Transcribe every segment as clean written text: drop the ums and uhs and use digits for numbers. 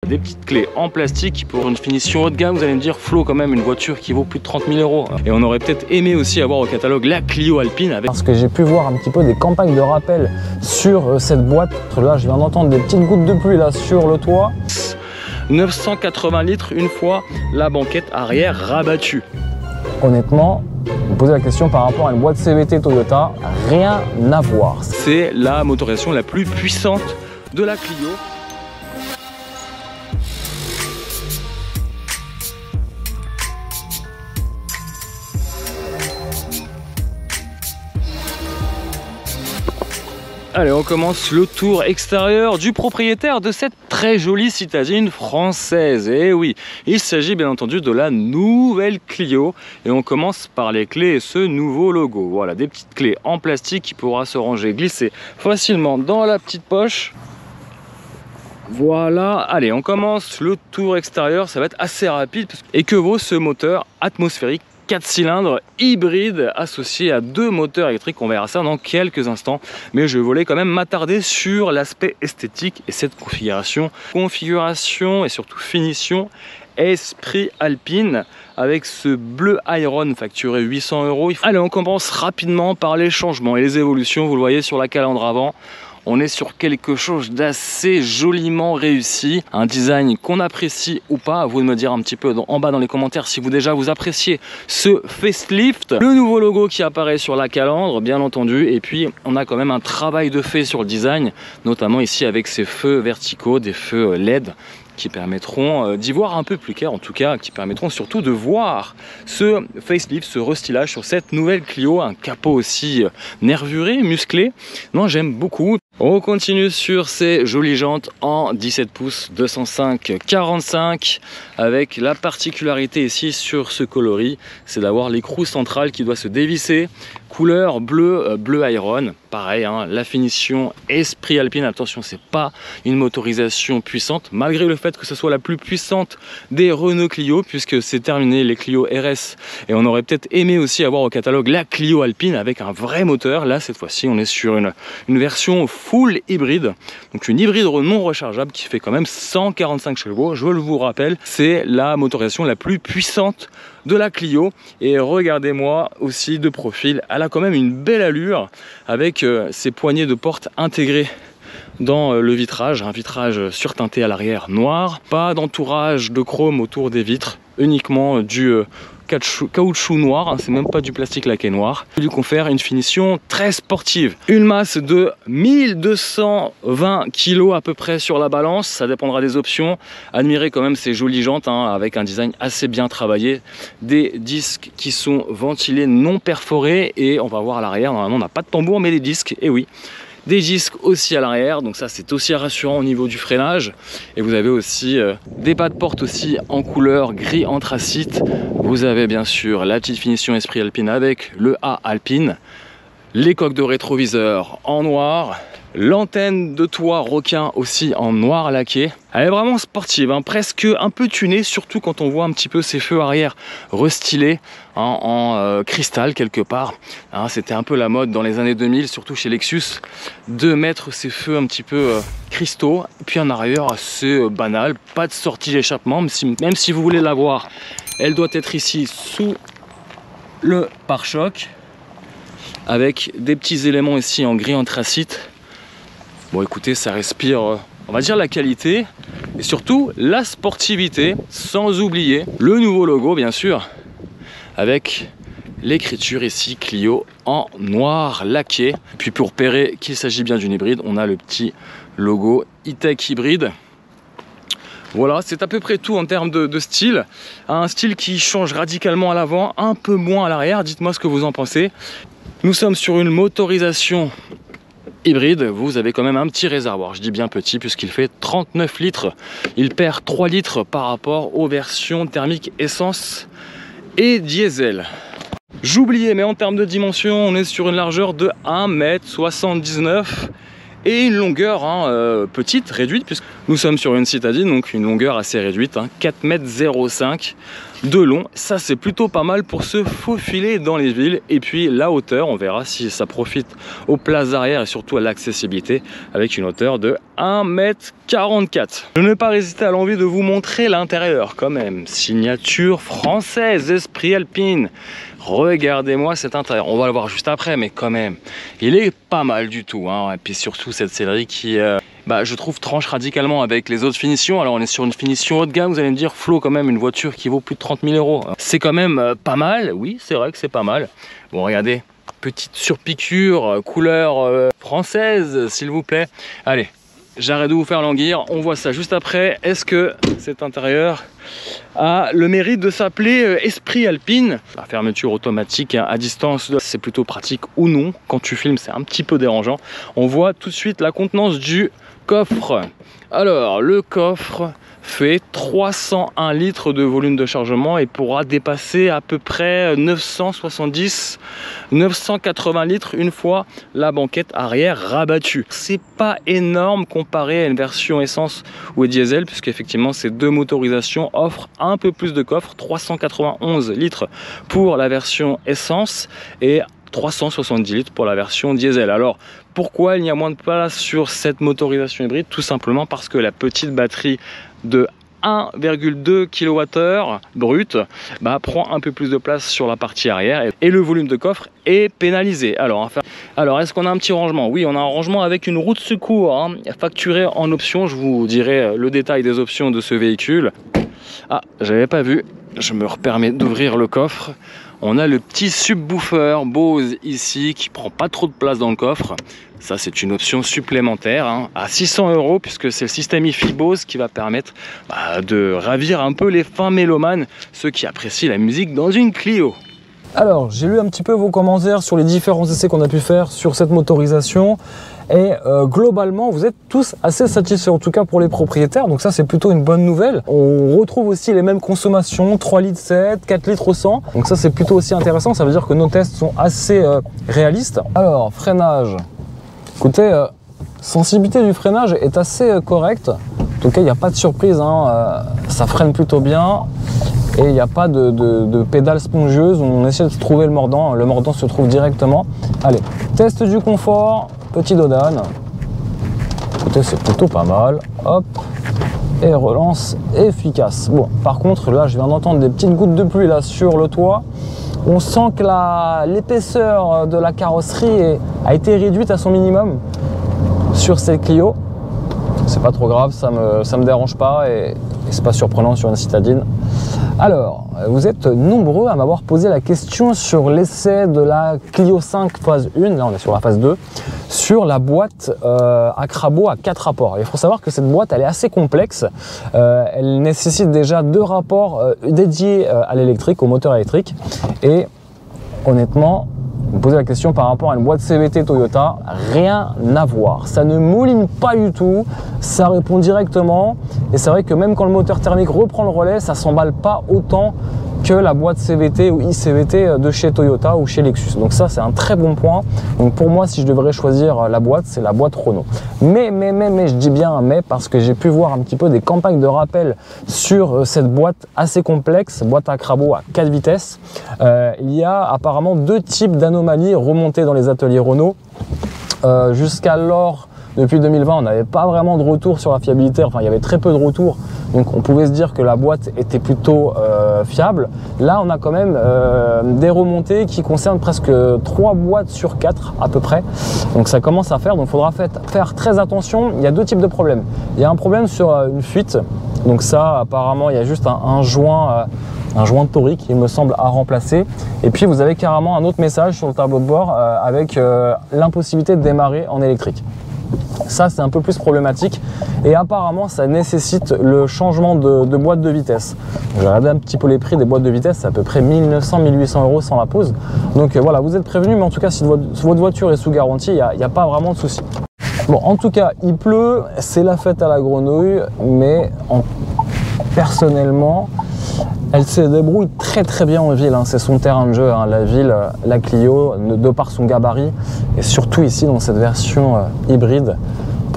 Des petites clés en plastique pour une finition haut de gamme. Vous allez me dire, Flo, quand même une voiture qui vaut plus de 30 000 €. Et on aurait peut-être aimé aussi avoir au catalogue la Clio Alpine avec... Parce que j'ai pu voir un petit peu des campagnes de rappel sur cette boîte. Là, je viens d'entendre des petites gouttes de pluie là sur le toit. 980 litres une fois la banquette arrière rabattue. Honnêtement, vous posez la question par rapport à une boîte CVT Toyota, rien à voir. C'est la motorisation la plus puissante de la Clio. Allez, on commence le tour extérieur du propriétaire de cette très jolie citadine française. Et oui, il s'agit bien entendu de la nouvelle Clio. Et on commence par les clés et ce nouveau logo. Voilà, des petites clés en plastique qui pourra se ranger, glisser facilement dans la petite poche. Voilà, allez, on commence le tour extérieur. Ça va être assez rapide. Et que vaut ce moteur atmosphérique 4 cylindres hybride associé à 2 moteurs électriques? On verra ça dans quelques instants, mais je voulais quand même m'attarder sur l'aspect esthétique et cette configuration et surtout finition esprit Alpine avec ce bleu Iron facturé 800 €. Allez, on commence rapidement par les changements et les évolutions. Vous le voyez sur la calandre avant. On est sur quelque chose d'assez joliment réussi, un design qu'on apprécie ou pas. À vous de me dire un petit peu en bas dans les commentaires si vous vous appréciez ce facelift. Le nouveau logo qui apparaît sur la calandre, bien entendu, et puis on a quand même un travail de fait sur le design, notamment ici avec ces feux verticaux, des feux LED qui permettront d'y voir un peu plus clair, en tout cas qui permettront surtout de voir ce facelift, ce restylage sur cette nouvelle Clio, un capot aussi nervuré, musclé. Non, j'aime beaucoup. On continue sur ces jolies jantes en 17 pouces 205/45 avec la particularité ici sur ce coloris, c'est d'avoir l'écrou central qui doit se dévisser, couleur bleu Iron. Pareil, hein, la finition esprit Alpine. Attention, c'est pas une motorisation puissante malgré le fait que ce soit la plus puissante des Renault Clio, puisque c'est terminé les Clio RS et on aurait peut-être aimé aussi avoir au catalogue la Clio Alpine avec un vrai moteur. Là, cette fois-ci, on est sur une version full hybride, donc une hybride non rechargeable qui fait quand même 145 chevaux. Je vous rappelle, c'est la motorisation la plus puissante de la Clio. Et regardez-moi aussi de profil, elle a quand même une belle allure avec ses poignées de porte intégrées dans le vitrage, un vitrage surteinté à l'arrière noir, pas d'entourage de chrome autour des vitres, uniquement du caoutchouc noir, hein, c'est même pas du plastique laqué noir, qui lui confère une finition très sportive. Une masse de 1220 kg à peu près sur la balance, ça dépendra des options. Admirez quand même ces jolies jantes, hein, avec un design assez bien travaillé, des disques qui sont ventilés non perforés, et on va voir à l'arrière, normalement on n'a pas de tambour mais des disques, et oui. Des disques aussi à l'arrière, donc ça c'est aussi rassurant au niveau du freinage. Et vous avez aussi des pas de porte aussi en couleur gris anthracite. Vous avez bien sûr la petite finition esprit Alpine avec le A Alpine, les coques de rétroviseur en noir, l'antenne de toit requin aussi en noir laqué. Elle est vraiment sportive, hein, presque un peu tunée, surtout quand on voit un petit peu ces feux arrière restylés, hein, en cristal quelque part. Hein, c'était un peu la mode dans les années 2000, surtout chez Lexus, de mettre ces feux un petit peu cristaux. Et puis en arrière, assez banal, pas de sortie d'échappement, même si vous voulez la voir, elle doit être ici sous le pare-choc, avec des petits éléments ici en gris anthracite. Bon, écoutez, ça respire, on va dire, la qualité et surtout la sportivité, sans oublier le nouveau logo, bien sûr, avec l'écriture ici Clio en noir laqué. Puis pour repérer qu'il s'agit bien d'une hybride, on a le petit logo E-Tech hybride. Voilà, c'est à peu près tout en termes de style. Un style qui change radicalement à l'avant, un peu moins à l'arrière. Dites-moi ce que vous en pensez. Nous sommes sur une motorisation hybride, vous avez quand même un petit réservoir, je dis bien petit puisqu'il fait 39 litres, il perd 3 litres par rapport aux versions thermiques essence et diesel. J'oubliais, mais en termes de dimension, on est sur une largeur de 1,79 m et une longueur petite, réduite, puisque nous sommes sur une citadine, donc une longueur assez réduite, 4,05 m, de long. Ça c'est plutôt pas mal pour se faufiler dans les villes. Et puis la hauteur, on verra si ça profite aux places arrière et surtout à l'accessibilité avec une hauteur de 1,44 m. Je n'ai pas résisté à l'envie de vous montrer l'intérieur quand même. Signature française, Esprit Alpine. Regardez-moi cet intérieur, on va le voir juste après, mais quand même, il est pas mal du tout, hein. Et puis surtout cette sellerie qui, je trouve, tranche radicalement avec les autres finitions. Alors on est sur une finition haut de gamme, vous allez me dire, Flo, quand même, une voiture qui vaut plus de 30 000 €. C'est quand même pas mal, oui, c'est vrai que c'est pas mal. Bon, regardez, petite surpiqûre, couleur française, s'il vous plaît. Allez, j'arrête de vous faire languir, on voit ça juste après. Est-ce que cet intérieur a le mérite de s'appeler Esprit Alpine? La fermeture automatique à distance, c'est plutôt pratique ou non. Quand tu filmes, c'est un petit peu dérangeant. On voit tout de suite la contenance du coffre. Alors, le coffre fait 301 litres de volume de chargement et pourra dépasser à peu près 970-980 litres une fois la banquette arrière rabattue. C'est pas énorme comparé à une version essence ou diesel, puisque effectivement ces deux motorisations offrent un peu plus de coffre, 391 litres pour la version essence et 370 litres pour la version diesel. Alors pourquoi il y a moins de place sur cette motorisation hybride? Tout simplement parce que la petite batterie de 1,2 kWh brut prend un peu plus de place sur la partie arrière et le volume de coffre est pénalisé. Alors est-ce qu'on a un petit rangement? Oui, on a un rangement avec une roue de secours, hein, facturée en option. Je vous dirai le détail des options de ce véhicule. Ah, j'avais pas vu, je me permets d'ouvrir le coffre. On a le petit subwoofer Bose ici qui prend pas trop de place dans le coffre. Ça, c'est une option supplémentaire, hein, à 600 €, puisque c'est le système hi-fi Bose qui va permettre de ravir un peu les fins mélomanes, ceux qui apprécient la musique dans une Clio. Alors, j'ai lu un petit peu vos commentaires sur les différents essais qu'on a pu faire sur cette motorisation. Et globalement, vous êtes tous assez satisfaits, en tout cas pour les propriétaires. Donc ça, c'est plutôt une bonne nouvelle. On retrouve aussi les mêmes consommations, 3,7 litres, 4 litres au 100. Donc ça, c'est plutôt aussi intéressant. Ça veut dire que nos tests sont assez réalistes. Alors, freinage. Écoutez, sensibilité du freinage est assez correcte. En tout cas, il n'y a pas de surprise, hein. Ça freine plutôt bien. Et il n'y a pas de pédale spongieuse. On essaie de trouver le mordant. Le mordant se trouve directement. Allez, test du confort. Petit dodane. Écoutez, c'est plutôt pas mal. Hop. Et relance efficace. Bon, par contre, là, je viens d'entendre des petites gouttes de pluie là sur le toit. On sent que l'épaisseur de la carrosserie a été réduite à son minimum sur cette Clio. C'est pas trop grave, ça me dérange pas et c'est pas surprenant sur une citadine. Alors, vous êtes nombreux à m'avoir posé la question sur l'essai de la Clio 5 phase 1, là on est sur la phase 2, sur la boîte à crabot à 4 rapports. Il faut savoir que cette boîte, elle est assez complexe. Elle nécessite déjà 2 rapports dédiés à l'électrique, au moteur électrique. Et honnêtement, vous me posez la question par rapport à une boîte CVT Toyota, rien à voir. Ça ne mouline pas du tout, ça répond directement. Et c'est vrai que même quand le moteur thermique reprend le relais, ça s'emballe pas autant que la boîte CVT ou ICVT de chez Toyota ou chez Lexus. Donc ça, c'est un très bon point. Donc pour moi, si je devrais choisir la boîte, c'est la boîte Renault. Mais, je dis bien un mais, parce que j'ai pu voir un petit peu des campagnes de rappel sur cette boîte assez complexe, boîte à crabot à 4 vitesses. Il y a apparemment 2 types d'anomalies remontées dans les ateliers Renault. Jusqu'alors, depuis 2020, on n'avait pas vraiment de retour sur la fiabilité, enfin il y avait très peu de retours, donc on pouvait se dire que la boîte était plutôt fiable. Là, on a quand même des remontées qui concernent presque 3 boîtes sur 4 à peu près, donc ça commence à faire, donc il faudra faire très attention. Il y a 2 types de problèmes. Il y a un problème sur une fuite, donc ça apparemment il y a juste un joint torique, il me semble, à remplacer. Et puis vous avez carrément un autre message sur le tableau de bord avec l'impossibilité de démarrer en électrique. Ça, c'est un peu plus problématique et apparemment ça nécessite le changement de boîte de vitesse. J'ai regardé un petit peu les prix des boîtes de vitesse, c'est à peu près 1900-1800 € sans la pause. Donc voilà, vous êtes prévenus, mais en tout cas si votre voiture est sous garantie, il n'y a pas vraiment de souci. Bon, en tout cas, il pleut, c'est la fête à la grenouille, mais personnellement, elle se débrouille très bien en ville, hein. C'est son terrain de jeu, hein. La ville, la Clio, de par son gabarit, et surtout ici dans cette version hybride,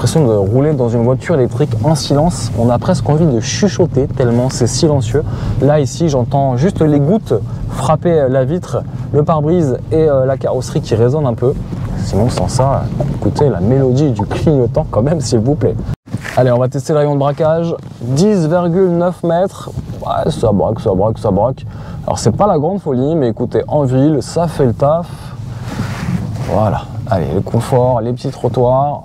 l'impression de rouler dans une voiture électrique en silence. On a presque envie de chuchoter tellement c'est silencieux. Là ici j'entends juste les gouttes frapper la vitre, le pare-brise et la carrosserie qui résonnent un peu. Sinon sans ça, écoutez la mélodie du clignotant quand même s'il vous plaît. Allez, on va tester le rayon de braquage. 10,9 mètres. Ouais, ça braque, ça braque, ça braque. Alors c'est pas la grande folie, mais écoutez, en ville, ça fait le taf. Voilà. Allez, le confort, les petits trottoirs.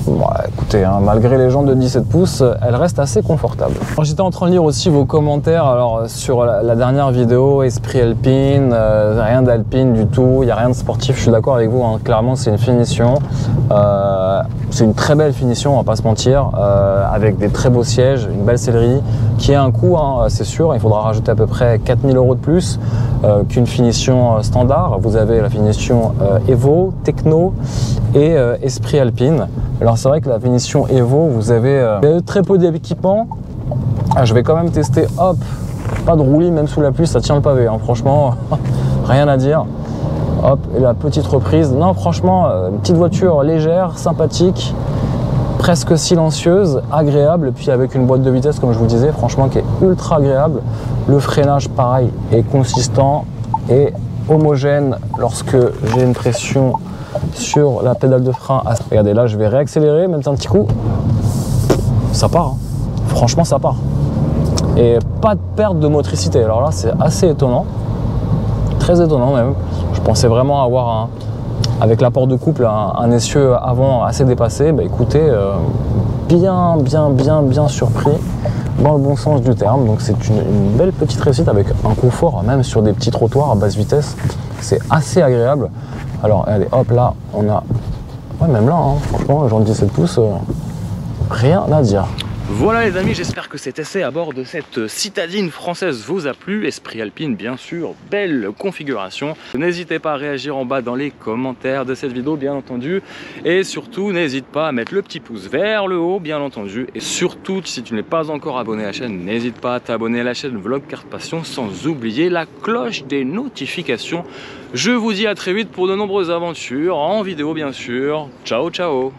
Ouais, écoutez, hein, malgré les jantes de 17 pouces, elle reste assez confortable. J'étais en train de lire aussi vos commentaires alors, sur la dernière vidéo, Esprit Alpine, rien d'Alpine du tout, il n'y a rien de sportif, je suis d'accord avec vous, hein, clairement c'est une finition. C'est une très belle finition, on va pas se mentir, avec des très beaux sièges, une belle sellerie, qui a un coût, hein, c'est sûr, il faudra rajouter à peu près 4 000 € de plus qu'une finition standard. Vous avez la finition Evo, Techno et Esprit Alpine. Alors c'est vrai que la finition Evo, vous avez très peu d'équipement. Je vais quand même tester, hop, pas de roulis même sous la pluie, ça tient le pavé, hein, franchement, rien à dire. Hop, et la petite reprise. Non, franchement, une petite voiture légère, sympathique, presque silencieuse, agréable, et puis avec une boîte de vitesse, comme je vous disais, franchement, qui est ultra agréable. Le freinage, pareil, est consistant et homogène lorsque j'ai une pression sur la pédale de frein. Regardez, là, je vais réaccélérer, même un petit coup. Ça part, hein. Franchement, ça part. Et pas de perte de motricité. Alors là, c'est assez étonnant. Très étonnant même. Je pensais vraiment avoir, avec l'apport de couple, un essieu avant assez dépassé. Bah écoutez, bien surpris dans le bon sens du terme. Donc c'est une belle petite réussite avec un confort, même sur des petits trottoirs à basse vitesse. C'est assez agréable. Alors allez, hop, là, on a... Ouais, même là, hein, franchement, genre 17 pouces, rien à dire. Voilà les amis, j'espère que cet essai à bord de cette citadine française vous a plu. Esprit Alpine bien sûr, belle configuration. N'hésitez pas à réagir en bas dans les commentaires de cette vidéo bien entendu. Et surtout n'hésite pas à mettre le petit pouce vers le haut bien entendu. Et surtout si tu n'es pas encore abonné à la chaîne, n'hésite pas à t'abonner à la chaîne Vlog Carte Passion sans oublier la cloche des notifications. Je vous dis à très vite pour de nombreuses aventures en vidéo bien sûr. Ciao ciao.